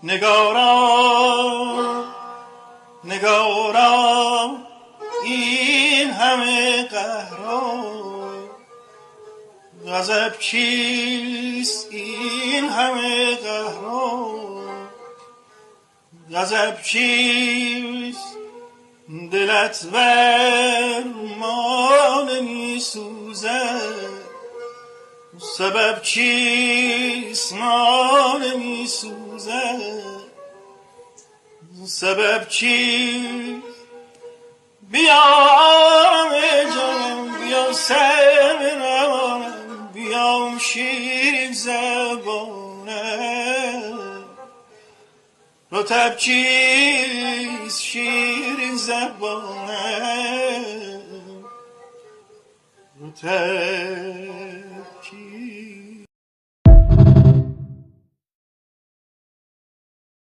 نگارا نگارا این همه قهران، غضب چیست این همه قهران؟ غضب چیست دلت بر ما نمی سوزد؟ سبب چیست ما نمی سوزد؟ سبب چیست؟ بیا جانم، بیا سر روانم، بیا شیرین زبانم. رطب چیست شیرین زبانم؟ رطب